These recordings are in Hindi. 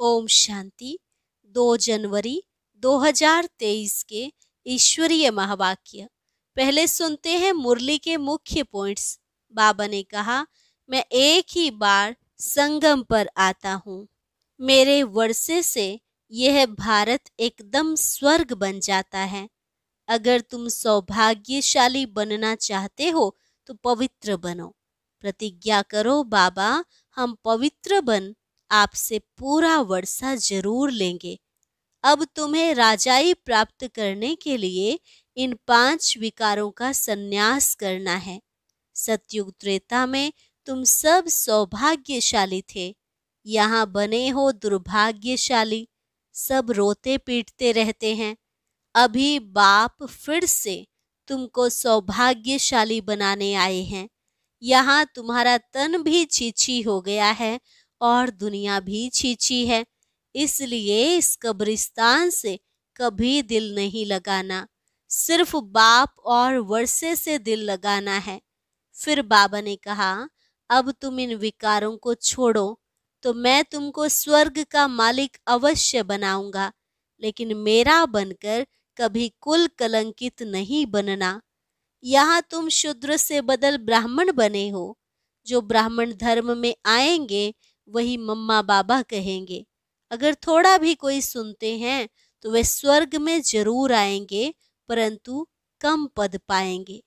ओम शांति। 2 जनवरी 2023 के ईश्वरीय महावाक्य। पहले सुनते हैं मुरली के मुख्य पॉइंट्स। बाबा ने कहा, मैं एक ही बार संगम पर आता हूँ। मेरे वर्षे से यह भारत एकदम स्वर्ग बन जाता है। अगर तुम सौभाग्यशाली बनना चाहते हो तो पवित्र बनो। प्रतिज्ञा करो, बाबा हम पवित्र बन आपसे पूरा वर्षा जरूर लेंगे। अब तुम्हें राजाई प्राप्त करने के लिए इन 5 विकारों का संन्यास करना है। सतयुग त्रेता में तुम सब सौभाग्यशाली थे, यहाँ बने हो दुर्भाग्यशाली। सब रोते पीटते रहते हैं। अभी बाप फिर से तुमको सौभाग्यशाली बनाने आए हैं। यहाँ तुम्हारा तन भी छीछी हो गया है और दुनिया भी छीछी है, इसलिए इस कब्रिस्तान से कभी दिल नहीं लगाना। सिर्फ बाप और वर्षे से दिल लगाना है। फिर बाबा ने कहा, अब तुम इन विकारों को छोड़ो तो मैं तुमको स्वर्ग का मालिक अवश्य बनाऊंगा, लेकिन मेरा बनकर कभी कुल कलंकित नहीं बनना। यहाँ तुम शूद्र से बदल ब्राह्मण बने हो। जो ब्राह्मण धर्म में आएंगे वही मम्मा बाबा कहेंगे। अगर थोड़ा भी कोई सुनते हैं तो वे स्वर्ग में जरूर आएंगे, परंतु कम पद पाएंगे।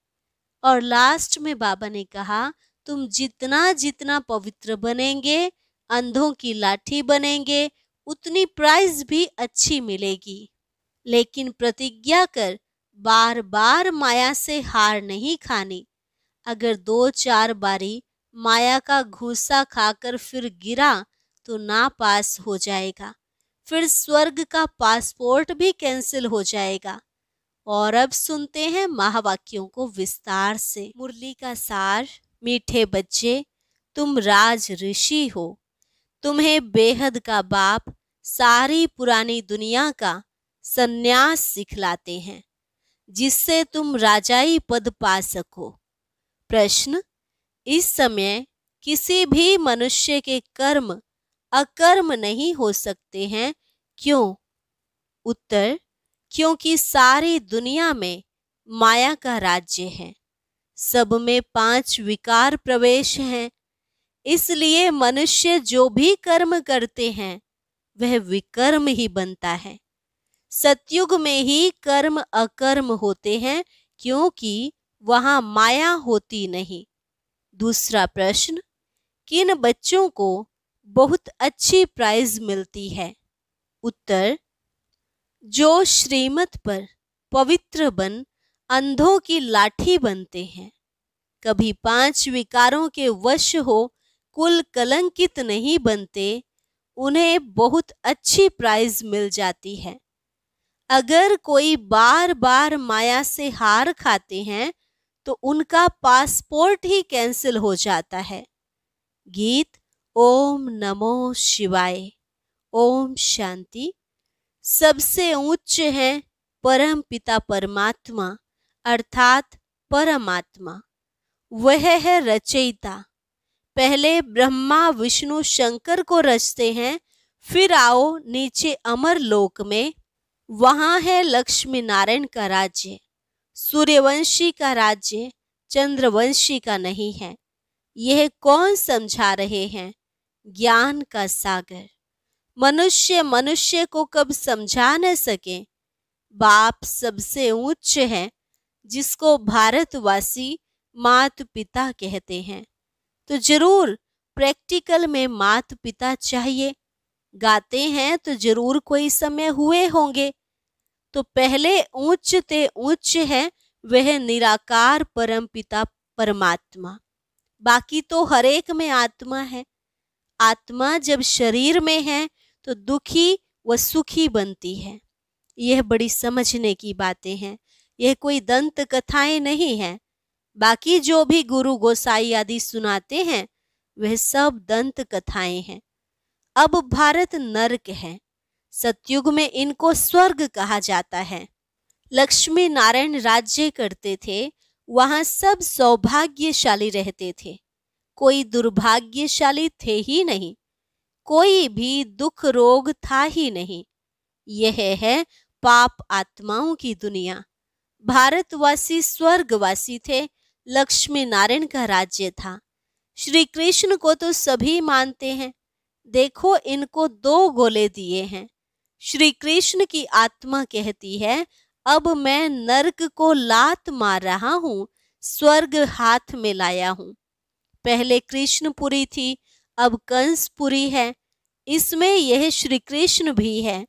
और लास्ट में बाबा ने कहा, तुम जितना जितना पवित्र बनेंगे, अंधों की लाठी बनेंगे, उतनी प्राइज भी अच्छी मिलेगी। लेकिन प्रतिज्ञा कर, बार बार माया से हार नहीं खानी। अगर 2-4 बारी माया का घूसा खाकर फिर गिरा तो ना पास हो जाएगा, फिर स्वर्ग का पासपोर्ट भी कैंसिल हो जाएगा। और अब सुनते हैं महावाक्यों को विस्तार से। मुरली का सार। मीठे बच्चे, तुम राज ऋषि हो। तुम्हें बेहद का बाप सारी पुरानी दुनिया का संन्यास सिखलाते हैं, जिससे तुम राजाई पद पा सको। प्रश्न, इस समय किसी भी मनुष्य के कर्म अकर्म नहीं हो सकते हैं, क्यों? उत्तर, क्योंकि सारी दुनिया में माया का राज्य है। सब में 5 विकार प्रवेश हैं, इसलिए मनुष्य जो भी कर्म करते हैं वह विकर्म ही बनता है। सतयुग में ही कर्म अकर्म होते हैं, क्योंकि वहां माया होती नहीं। दूसरा प्रश्न, किन बच्चों को बहुत अच्छी प्राइज मिलती है? उत्तर, जो श्रीमत पर पवित्र बन अंधों की लाठी बनते हैं, कभी 5 विकारों के वश हो कुल कलंकित नहीं बनते, उन्हें बहुत अच्छी प्राइज मिल जाती है। अगर कोई बार बार माया से हार खाते हैं तो उनका पासपोर्ट ही कैंसिल हो जाता है। गीत। ओम नमो शिवाय। ओम शांति। सबसे उच्च है परम पिता परमात्मा, अर्थात परमात्मा। वह है रचयिता। पहले ब्रह्मा विष्णु शंकर को रचते हैं, फिर आओ नीचे अमर लोक में। वहां है लक्ष्मी नारायण का राज्य। सूर्यवंशी का राज्य चंद्रवंशी का नहीं है। यह कौन समझा रहे हैं? ज्ञान का सागर। मनुष्य मनुष्य को कब समझा न सके। बाप सबसे उच्च है, जिसको भारतवासी मात पिता कहते हैं। तो जरूर प्रैक्टिकल में मात पिता चाहिए। गाते हैं तो जरूर कोई समय हुए होंगे। तो पहले उच्च ते उच्च है वह निराकार परम पिता परमात्मा। बाकी तो हर एक में आत्मा है। आत्मा जब शरीर में है तो दुखी व सुखी बनती है। यह बड़ी समझने की बातें हैं। यह कोई दंत कथाएं नहीं है। बाकी जो भी गुरु गोसाई आदि सुनाते हैं वह सब दंत कथाएं हैं। अब भारत नरक है। सतयुग में इनको स्वर्ग कहा जाता है। लक्ष्मी नारायण राज्य करते थे, वहां सब सौभाग्यशाली रहते थे। कोई दुर्भाग्यशाली थे ही नहीं। कोई भी दुख रोग था ही नहीं। यह है पाप आत्माओं की दुनिया। भारतवासी स्वर्गवासी थे, लक्ष्मी नारायण का राज्य था। श्री कृष्ण को तो सभी मानते हैं। देखो, इनको 2 गोले दिए हैं। श्री कृष्ण की आत्मा कहती है, अब मैं नरक को लात मार रहा हूँ, स्वर्ग हाथ में लाया हूँ। पहले कृष्णपुरी थी, अब कंसपुरी है। इसमें यह श्री कृष्ण भी है।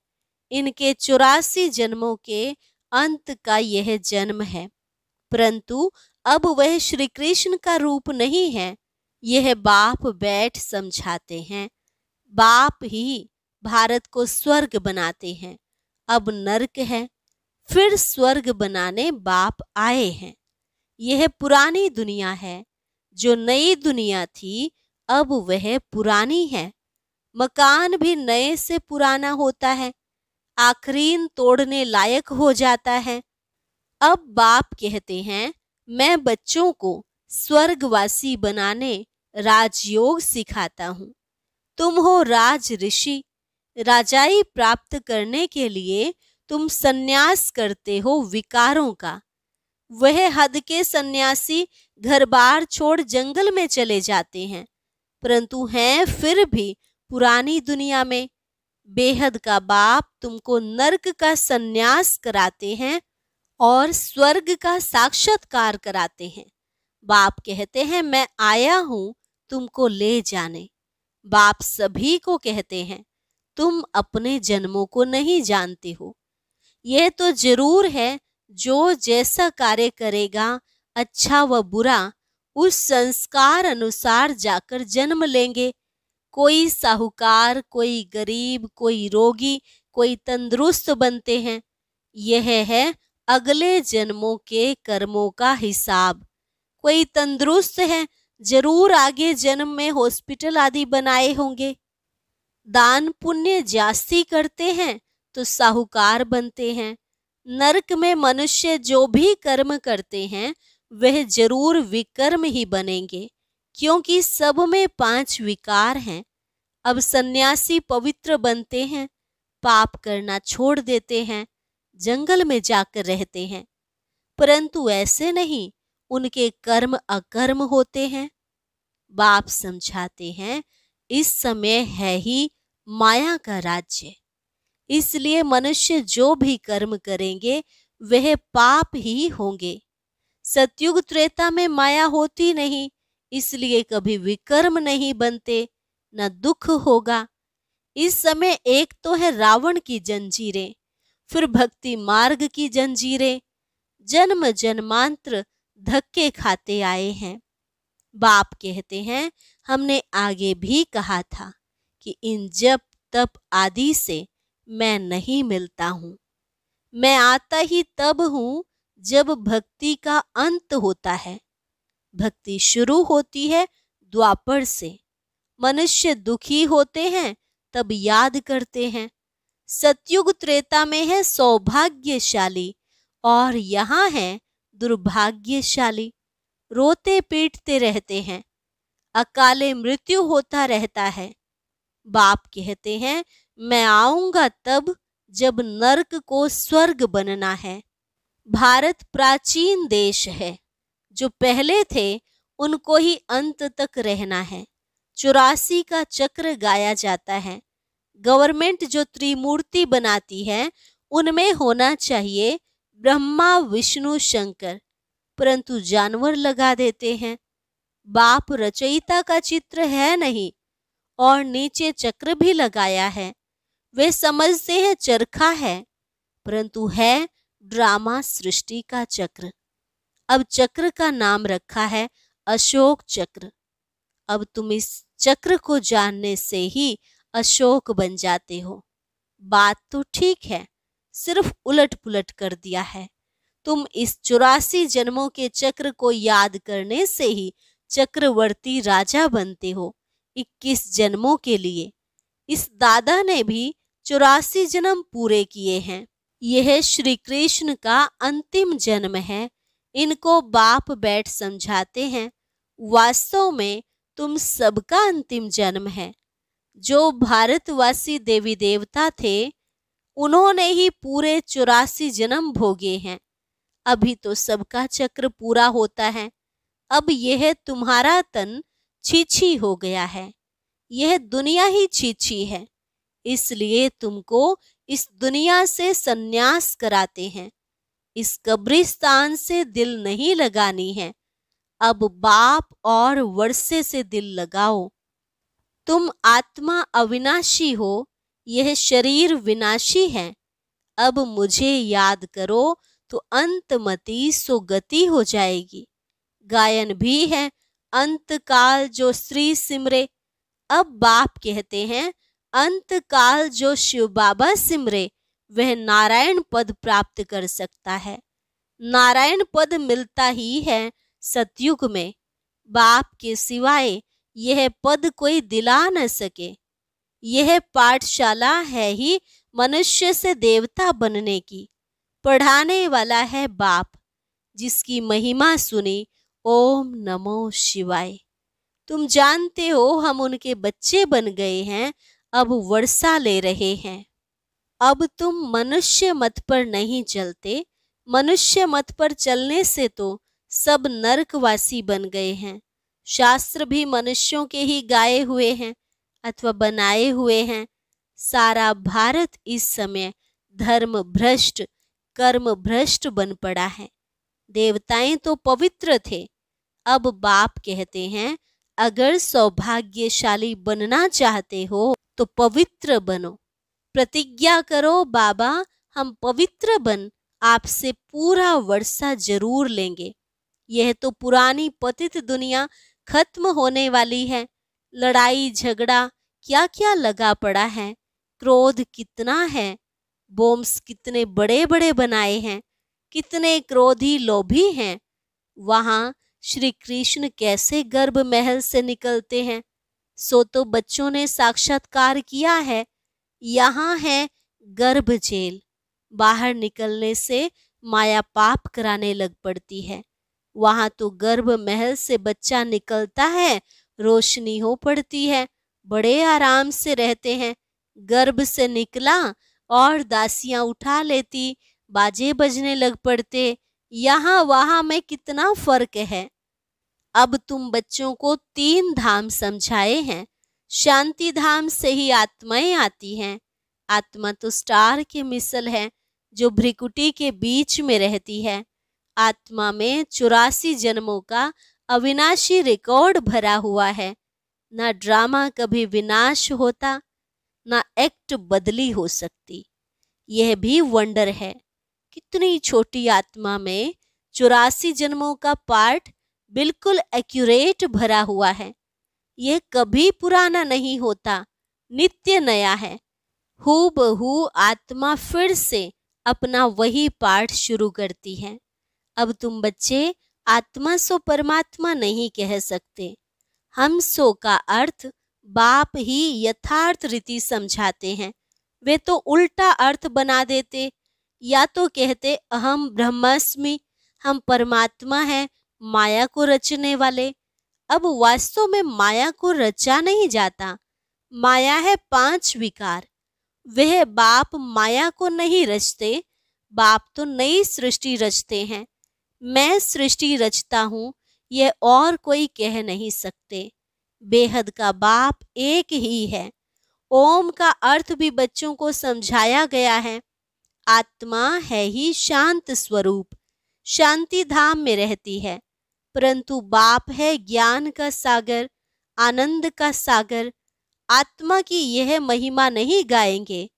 इनके 84 जन्मों के अंत का यह जन्म है, परंतु अब वह श्री कृष्ण का रूप नहीं है। यह बाप बैठ समझाते हैं। बाप ही भारत को स्वर्ग बनाते हैं। अब नरक है, फिर स्वर्ग बनाने बाप आए हैं। यह पुरानी दुनिया है। जो नई दुनिया थी, अब वह पुरानी है। मकान भी नए से पुराना होता है, आखरीन तोड़ने लायक हो जाता है। अब बाप कहते हैं, मैं बच्चों को स्वर्गवासी बनाने राजयोग सिखाता हूँ। तुम हो राज ऋषि। राजाई प्राप्त करने के लिए तुम सन्यास करते हो विकारों का। वह हद के सन्यासी घर बार छोड़ जंगल में चले जाते हैं, परंतु हैं फिर भी पुरानी दुनिया में। बेहद का बाप तुमको नरक का सन्यास कराते हैं और स्वर्ग का साक्षात्कार कराते हैं। बाप कहते हैं, मैं आया हूं तुमको ले जाने। बाप सभी को कहते हैं, तुम अपने जन्मों को नहीं जानते हो। यह तो जरूर है, जो जैसा कार्य करेगा, अच्छा व बुरा, उस संस्कार अनुसार जाकर जन्म लेंगे। कोई साहूकार, कोई गरीब, कोई रोगी, कोई तंदुरुस्त बनते हैं। यह है अगले जन्मों के कर्मों का हिसाब। कोई तंदुरुस्त है, जरूर आगे जन्म में हॉस्पिटल आदि बनाए होंगे। दान पुण्य जास्ती करते हैं तो साहूकार बनते हैं। नरक में मनुष्य जो भी कर्म करते हैं, वह जरूर विकर्म ही बनेंगे, क्योंकि सब में 5 विकार हैं। अब सन्यासी पवित्र बनते हैं, पाप करना छोड़ देते हैं, जंगल में जाकर रहते हैं, परंतु ऐसे नहीं, उनके कर्म अकर्म होते हैं। बाप समझाते हैं, इस समय है ही माया का राज्य, इसलिए मनुष्य जो भी कर्म करेंगे वह पाप ही होंगे। सतयुग त्रेता में माया होती नहीं, इसलिए कभी विकर्म नहीं बनते, न दुख होगा। इस समय एक तो है रावण की जंजीरें, फिर भक्ति मार्ग की जंजीरें। जन्म जन्मांतर धक्के खाते आए हैं। बाप कहते हैं, हमने आगे भी कहा था कि इन जप तप आदि से मैं नहीं मिलता हूँ। मैं आता ही तब हूँ जब भक्ति का अंत होता है। भक्ति शुरू होती है द्वापर से। मनुष्य दुखी होते हैं तब याद करते हैं। सतयुग त्रेता में है सौभाग्यशाली और यहाँ है दुर्भाग्यशाली। रोते पीटते रहते हैं, अकाले मृत्यु होता रहता है। बाप कहते हैं, मैं आऊंगा तब जब नरक को स्वर्ग बनना है। भारत प्राचीन देश है, जो पहले थे उनको ही अंत तक रहना है। 84 का चक्र गाया जाता है। गवर्नमेंट जो त्रिमूर्ति बनाती है, उनमें होना चाहिए ब्रह्मा विष्णु शंकर, परंतु जानवर लगा देते हैं। बाप रचयिता का चित्र है नहीं और नीचे चक्र भी लगाया है। वे समझते हैं चरखा है, परंतु है ड्रामा सृष्टि का चक्र। अब चक्र का नाम रखा है अशोक चक्र। अब तुम इस चक्र को जानने से ही अशोक बन जाते हो। बात तो ठीक है, सिर्फ उलट पुलट कर दिया है। तुम इस 84 जन्मों के चक्र को याद करने से ही चक्रवर्ती राजा बनते हो 21 जन्मों के लिए। इस दादा ने भी 84 जन्म पूरे किए हैं। यह श्री कृष्ण का अंतिम जन्म है। इनको बाप बैठ समझाते हैं, वास्तव में तुम सबका अंतिम जन्म है। जो भारतवासी देवी देवता थे उन्होंने ही पूरे 84 जन्म भोगे हैं। अभी तो सबका चक्र पूरा होता है। अब यह तुम्हारा तन छीछी हो गया है, यह दुनिया ही छीछी है, इसलिए तुमको इस दुनिया से संन्यास कराते हैं। इस कब्रिस्तान से दिल नहीं लगानी है, अब बाप और वर्षे से दिल लगाओ। तुम आत्मा अविनाशी हो, यह शरीर विनाशी है। अब मुझे याद करो तो अंतमति सो गति हो जाएगी। गायन भी है, अंत काल जो श्री सिमरे। अब बाप कहते हैं अंत काल जो शिव बाबा सिमरे वह नारायण पद प्राप्त कर सकता है। नारायण पद मिलता ही है सतयुग में। बाप के सिवाय यह पद कोई दिला न सके। यह पाठशाला है ही मनुष्य से देवता बनने की। पढ़ाने वाला है बाप, जिसकी महिमा सुनी ओम नमो शिवाय। तुम जानते हो हम उनके बच्चे बन गए हैं, अब वर्षा ले रहे हैं। अब तुम मनुष्य मत पर नहीं चलते। मनुष्य मत पर चलने से तो सब नरकवासी बन गए हैं। शास्त्र भी मनुष्यों के ही गाए हुए हैं अथवा बनाए हुए हैं। सारा भारत इस समय धर्म भ्रष्ट, कर्म भ्रष्ट बन पड़ा है। देवताएं तो पवित्र थे। अब बाप कहते हैं अगर सौभाग्यशाली बनना चाहते हो तो पवित्र बनो। प्रतिज्ञा करो बाबा हम पवित्र बन आपसे पूरा वर्षा जरूर लेंगे। यह तो पुरानी पतित दुनिया खत्म होने वाली है। लड़ाई झगड़ा क्या क्या लगा पड़ा है। क्रोध कितना है। बोम्स कितने बड़े बड़े बनाए हैं। कितने क्रोधी लोभी हैं। वहां श्री कृष्ण कैसे गर्भ महल से निकलते हैं सो तो बच्चों ने साक्षात्कार किया है। यहाँ है गर्भ जेल। बाहर निकलने से माया पाप कराने लग पड़ती है। वहां तो गर्भ महल से बच्चा निकलता है, रोशनी हो पड़ती है, बड़े आराम से रहते हैं। गर्भ से निकला और दासियां उठा लेती, बाजे बजने लग पड़ते। यहाँ वहां में कितना फर्क है। अब तुम बच्चों को 3 धाम समझाए हैं। शांति धाम से ही आत्माएं आती हैं। आत्मा तो स्टार के मिसल है जो भ्रिकुटी के बीच में रहती है। आत्मा में 84 जन्मों का अविनाशी रिकॉर्ड भरा हुआ है। ना ड्रामा कभी विनाश होता, ना एक्ट बदली हो सकती। यह भी वंडर है। कितनी छोटी आत्मा में 84 जन्मों का पार्ट बिल्कुल एक्यूरेट भरा हुआ है। यह कभी पुराना नहीं होता, नित्य नया है। हूबहू आत्मा फिर से अपना वही पाठ शुरू करती है। अब तुम बच्चे आत्मा सो परमात्मा नहीं कह सकते। हम सो का अर्थ बाप ही यथार्थ रीति समझाते हैं। वे तो उल्टा अर्थ बना देते। या तो कहते अहम ब्रह्मास्मि, हम परमात्मा हैं, माया को रचने वाले। अब वास्तव में माया को रचा नहीं जाता। माया है 5 विकार। वह बाप माया को नहीं रचते। बाप तो नई सृष्टि रचते हैं। मैं सृष्टि रचता हूँ यह और कोई कह नहीं सकते। बेहद का बाप एक ही है। ओम का अर्थ भी बच्चों को समझाया गया है। आत्मा है ही शांत स्वरूप, शांति धाम में रहती है। परंतु बाप है ज्ञान का सागर, आनंद का सागर। आत्मा की यह महिमा नहीं गाएंगे।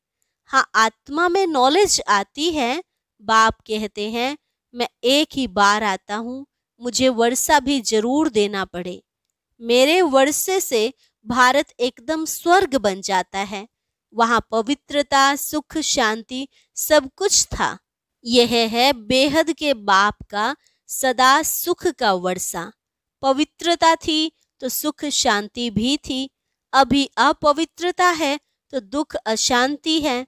हाँ, आत्मा में नॉलेज आती है। बाप कहते हैं मैं एक ही बार आता हूँ, मुझे वर्षा भी जरूर देना पड़े। मेरे वर्षे से भारत एकदम स्वर्ग बन जाता है। वहाँ पवित्रता, सुख, शांति सब कुछ था। यह है बेहद के बाप का सदा सुख का वर्षा। पवित्रता थी तो सुख शांति भी थी। अभी अपवित्रता है तो दुख अशांति है।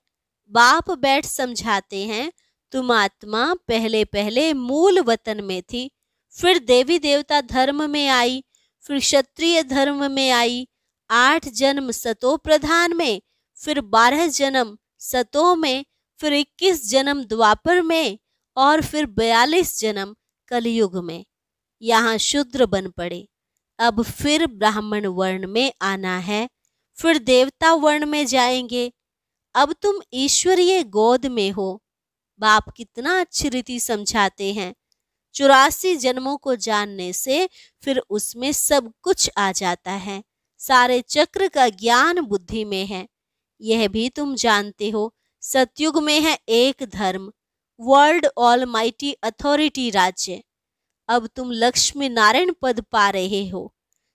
बाप बैठ समझाते हैं तुम आत्मा पहले पहले मूल वतन में थी, फिर देवी देवता धर्म में आई, फिर क्षत्रिय धर्म में आई, 8 जन्म सतो प्रधान में, फिर 12 जन्म सतो में, फिर 21 जन्म द्वापर में और फिर 42 जन्म कलयुग में। यहाँ शूद्र बन पड़े। अब फिर ब्राह्मण वर्ण में आना है, फिर देवता वर्ण में जाएंगे। अब तुम ईश्वरीय गोद में हो। बाप कितना अच्छी रीति समझाते हैं। 84 जन्मों को जानने से फिर उसमें सब कुछ आ जाता है। सारे चक्र का ज्ञान बुद्धि में है। यह भी तुम जानते हो, सतयुग में है एक धर्म, वर्ल्ड ऑलमाइटी अथॉरिटी राज्य। अब तुम लक्ष्मी नारायण पद पा रहे हो।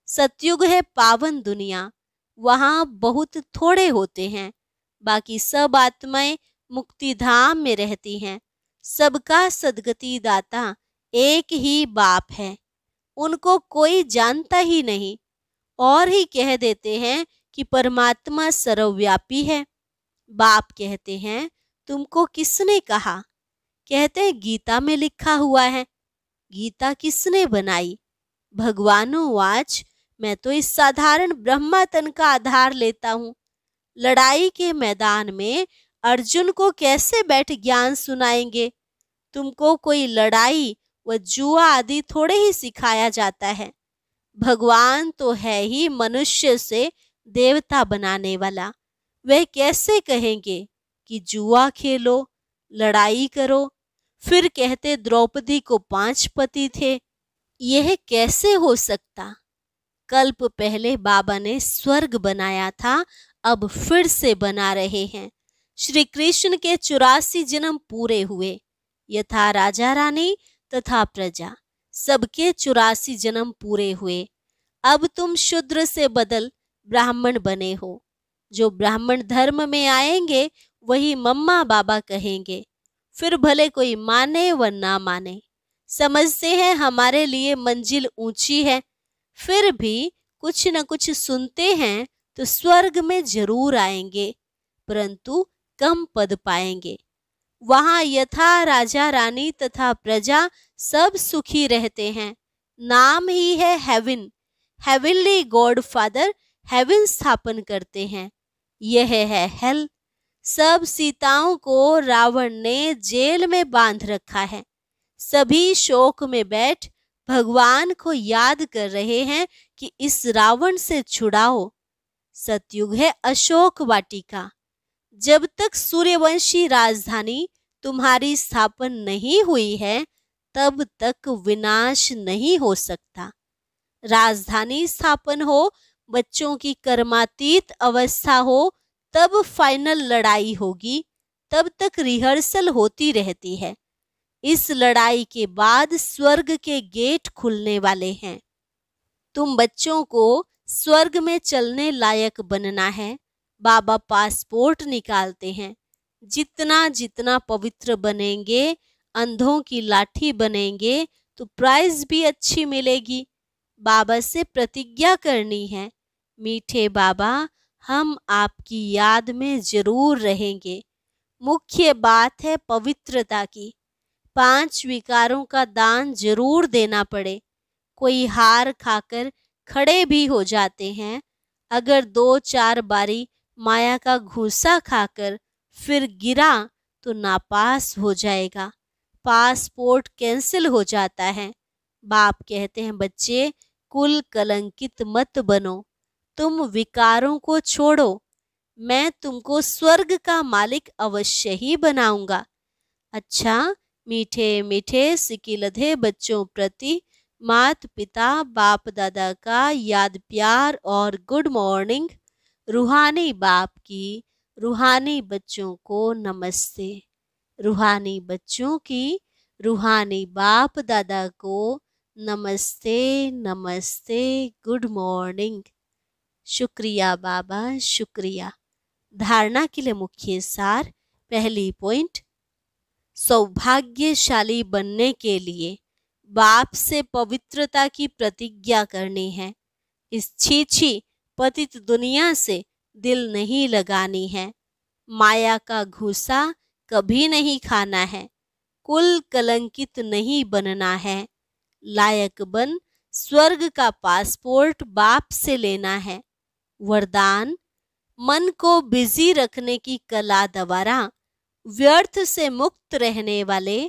सतयुग है पावन दुनिया, वहां बहुत थोड़े होते हैं, बाकी सब आत्माएं मुक्ति धाम में रहती हैं। सबका सदगति दाता एक ही बाप है, उनको कोई जानता ही नहीं, और ही कह देते हैं कि परमात्मा सर्वव्यापी है। बाप कहते हैं तुमको किसने कहा? कहते हैं गीता में लिखा हुआ है। गीता किसने बनाई? भगवानुवाच मैं तो इस साधारण ब्रह्मा तन का आधार लेता हूँ। लड़ाई के मैदान में अर्जुन को कैसे बैठ ज्ञान सुनाएंगे? तुमको कोई लड़ाई व जुआ आदि थोड़े ही सिखाया जाता है। भगवान तो है ही मनुष्य से देवता बनाने वाला। वह कैसे कहेंगे कि जुआ खेलो, लड़ाई करो? फिर कहते द्रौपदी को 5 पति थे। यह कैसे हो सकता? कल्प पहले बाबा ने स्वर्ग बनाया था, अब फिर से बना रहे हैं। श्री कृष्ण के 84 जन्म पूरे हुए। यथा राजा रानी तथा प्रजा, सबके 84 जन्म पूरे हुए। अब तुम शूद्र से बदल ब्राह्मण बने हो। जो ब्राह्मण धर्म में आएंगे वही मम्मा बाबा कहेंगे, फिर भले कोई माने व ना माने। समझते हैं हमारे लिए मंजिल ऊंची है, फिर भी कुछ न कुछ सुनते हैं तो स्वर्ग में जरूर आएंगे, परंतु कम पद पाएंगे। वहां यथा राजा रानी तथा प्रजा सब सुखी रहते हैं। नाम ही है heaven. Heavenly God father heaven स्थापन करते हैं। यह है हेल। सब सीताओं को रावण ने जेल में बांध रखा है। सभी शोक में बैठ भगवान को याद कर रहे हैं कि इस रावण से छुड़ाओ। सतयुग है अशोक वाटिका। जब तक सूर्यवंशी राजधानी तुम्हारी स्थापन नहीं हुई है, तब तक विनाश नहीं हो सकता। राजधानी स्थापन हो, बच्चों की कर्मातीत अवस्था हो, तब फाइनल लड़ाई होगी। तब तक रिहर्सल होती रहती है। इस लड़ाई के बाद स्वर्ग के गेट खुलने वाले हैं। तुम बच्चों को स्वर्ग में चलने लायक बनना है। बाबा पासपोर्ट निकालते हैं। जितना जितना पवित्र बनेंगे, अंधों की लाठी बनेंगे, तो प्राइज भी अच्छी मिलेगी। बाबा से प्रतिज्ञा करनी है, मीठे बाबा हम आपकी याद में जरूर रहेंगे। मुख्य बात है पवित्रता की। 5 विकारों का दान जरूर देना पड़े। कोई हार खाकर खड़े भी हो जाते हैं। अगर 2-4 बारी माया का घूसा खाकर फिर गिरा तो नापास हो जाएगा, पासपोर्ट कैंसिल हो जाता है। बाप कहते हैं बच्चे कुल कलंकित मत बनो, तुम विकारों को छोड़ो। मैं तुमको स्वर्ग का मालिक अवश्य ही बनाऊंगा। अच्छा, मीठे मीठे सिकिलधे बच्चों प्रति मात पिता बाप दादा का याद प्यार और गुड मॉर्निंग। रूहानी बाप की रूहानी बच्चों को नमस्ते। रूहानी बच्चों की रूहानी बाप दादा को नमस्ते नमस्ते, गुड मॉर्निंग। शुक्रिया बाबा, शुक्रिया। धारणा के लिए मुख्य सार। पहली पॉइंट, सौभाग्यशाली बनने के लिए बाप से पवित्रता की प्रतिज्ञा करनी है। इस छीछी पतित दुनिया से दिल नहीं लगानी है। माया का घूसा कभी नहीं खाना है। कुल कलंकित नहीं बनना है। लायक बन स्वर्ग का पासपोर्ट बाप से लेना है। वरदान, मन को बिजी रखने की कला द्वारा व्यर्थ से मुक्त रहने वाले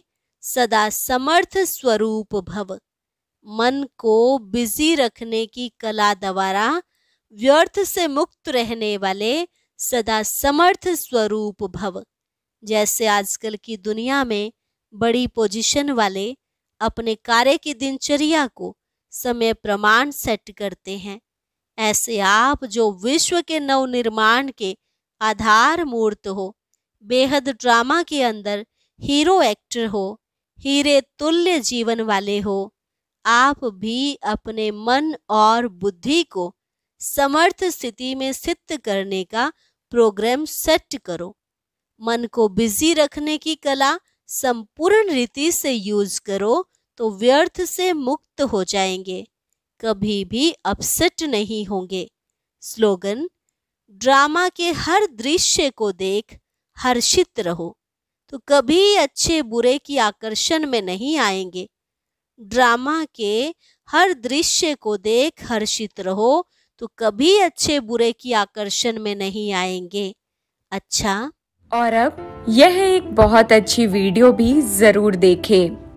सदा समर्थ स्वरूप भव। मन को बिजी रखने की कला द्वारा व्यर्थ से मुक्त रहने वाले सदा समर्थ स्वरूप भव। जैसे आजकल की दुनिया में बड़ी पोजीशन वाले अपने कार्य की दिनचर्या को समय प्रमाण सेट करते हैं, ऐसे आप जो विश्व के नवनिर्माण के आधार मूर्त हो, बेहद ड्रामा के अंदर हीरो एक्टर हो, हीरे तुल्य जीवन वाले हो, आप भी अपने मन और बुद्धि को समर्थ स्थिति में स्थित करने का प्रोग्राम सेट करो। मन को बिजी रखने की कला संपूर्ण रीति से यूज करो तो व्यर्थ से मुक्त हो जाएंगे, कभी भी अपसेट नहीं होंगे। स्लोगन, ड्रामा के हर दृश्य को देख हर्षित रहो तो कभी अच्छे बुरे की आकर्षण में नहीं आएंगे। ड्रामा के हर दृश्य को देख हर्षित रहो तो कभी अच्छे बुरे की आकर्षण में नहीं आएंगे। अच्छा, और अब यह एक बहुत अच्छी वीडियो भी जरूर देखें।